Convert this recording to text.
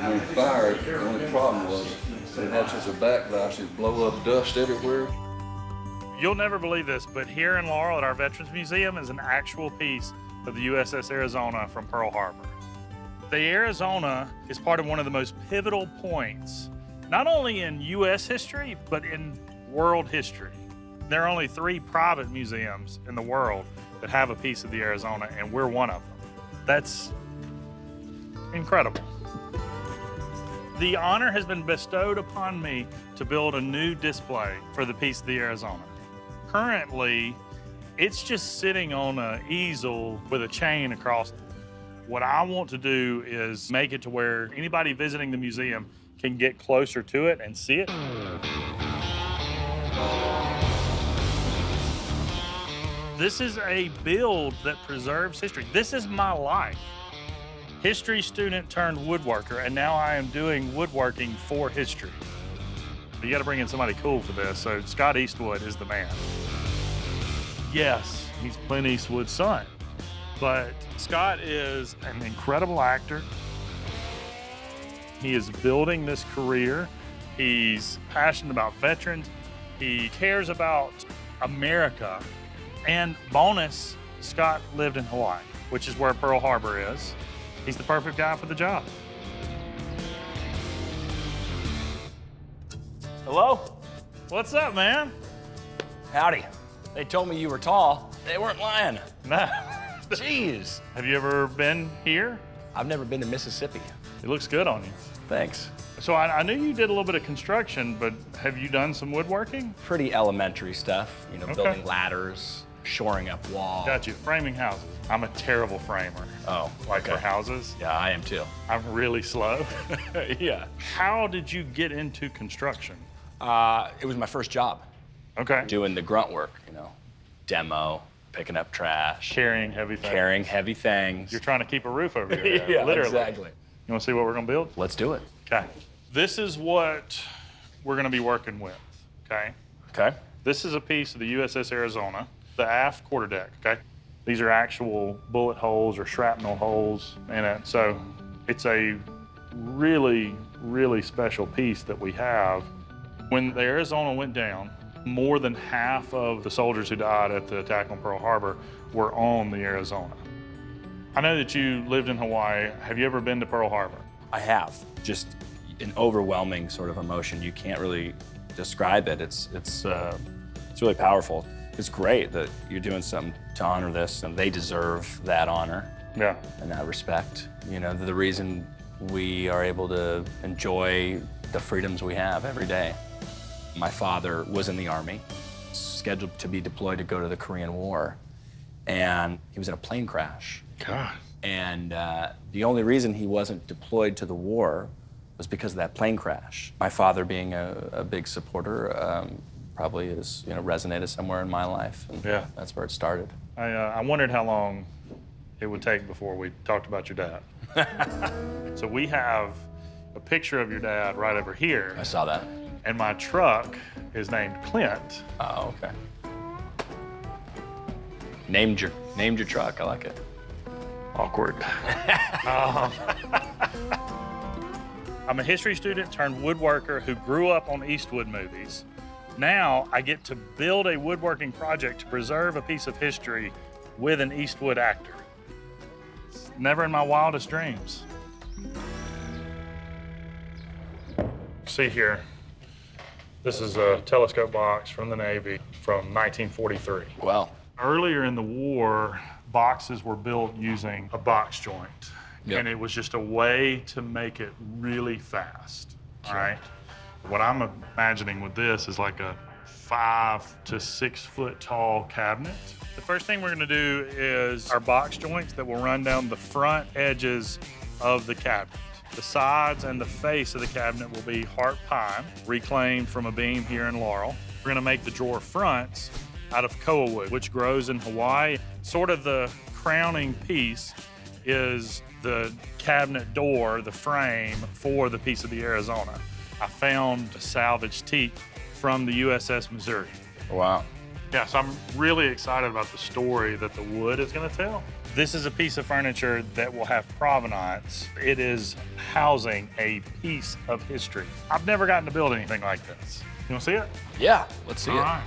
when fired, the only problem was it had such a backlash, it'd blow up dust everywhere. You'll never believe this, but here in Laurel at our Veterans Museum is an actual piece of the USS Arizona from Pearl Harbor. The Arizona is part of one of the most pivotal points, not only in U.S. history, but in world history. There are only 3 private museums in the world that have a piece of the Arizona, and we're one of them. That's incredible. The honor has been bestowed upon me to build a new display for the piece of the Arizona. Currently, it's just sitting on an easel with a chain across it. What I want to do is make it to where anybody visiting the museum can get closer to it and see it. This is a build that preserves history. This is my life. History student turned woodworker, and now I am doing woodworking for history. You gotta bring in somebody cool for this, so Scott Eastwood is the man. Yes, he's Clint Eastwood's son, but Scott is an incredible actor. He is building this career. He's passionate about veterans. He cares about America. And bonus, Scott lived in Hawaii, which is where Pearl Harbor is. He's the perfect guy for the job. Hello? What's up, man? Howdy. They told me you were tall. They weren't lying. Nah. Jeez. Have you ever been here? I've never been to Mississippi. It looks good on you. Thanks. So I knew you did a little bit of construction, but have you done some woodworking? Pretty elementary stuff, you know, Okay. building ladders, shoring up walls. Got you. Framing houses. I'm a terrible framer. Oh, Like okay. for houses. Yeah, I am too. I'm really slow. Yeah. How did you get into construction? It was my first job, Okay. doing the grunt work, you know, demo, picking up trash, Carrying heavy things. carrying heavy things. You're trying to keep a roof over your head. Yeah, literally. exactly. You want to see what we're going to build? Let's do it. Okay. This is what we're going to be working with. Okay. Okay. This is a piece of the USS Arizona, the aft quarterdeck. Okay. These are actual bullet holes or shrapnel holes in it. So it's a really, really special piece that we have. When the Arizona went down, more than half of the soldiers who died at the attack on Pearl Harbor were on the Arizona. I know that you lived in Hawaii. Have you ever been to Pearl Harbor? I have. Just an overwhelming sort of emotion. You can't really describe it. It's really powerful. It's great that you're doing something to honor this, and they deserve that honor Yeah. and that respect. You know, the reason we are able to enjoy the freedoms we have every day. My father was in the Army, scheduled to be deployed to go to the Korean War, and he was in a plane crash. God. And the only reason he wasn't deployed to the war was because of that plane crash. My father, being a big supporter, probably is, you know, resonated somewhere in my life, and Yeah. that's where it started. I wondered how long it would take before we talked about your dad. So we have a picture of your dad right over here, I saw that. and my truck is named Clint. Oh, okay. Named your truck. I like it. Awkward. I'm a history student turned woodworker who grew up on Eastwood movies. Now I get to build a woodworking project to preserve a piece of history with an Eastwood actor. It's never in my wildest dreams. See here, this is a telescope box from the Navy from 1943. Well, Earlier in the war, boxes were built using a box joint. Yep. And it was just a way to make it really fast, all right? What I'm imagining with this is like a 5 to 6 foot tall cabinet. The first thing we're gonna do is our box joints that will run down the front edges of the cabinet. The sides and the face of the cabinet will be heart pine, reclaimed from a beam here in Laurel. We're gonna make the drawer fronts out of koa wood, which grows in Hawaii. Sort of the crowning piece is the cabinet door, the frame for the piece of the Arizona. I found a salvaged teak from the USS Missouri. wow. Yeah, so I'm really excited about the story that the wood is going to tell. This is a piece of furniture that will have provenance. It is housing a piece of history. I've never gotten to build anything like this. You want to see it? Yeah, let's see All it. right.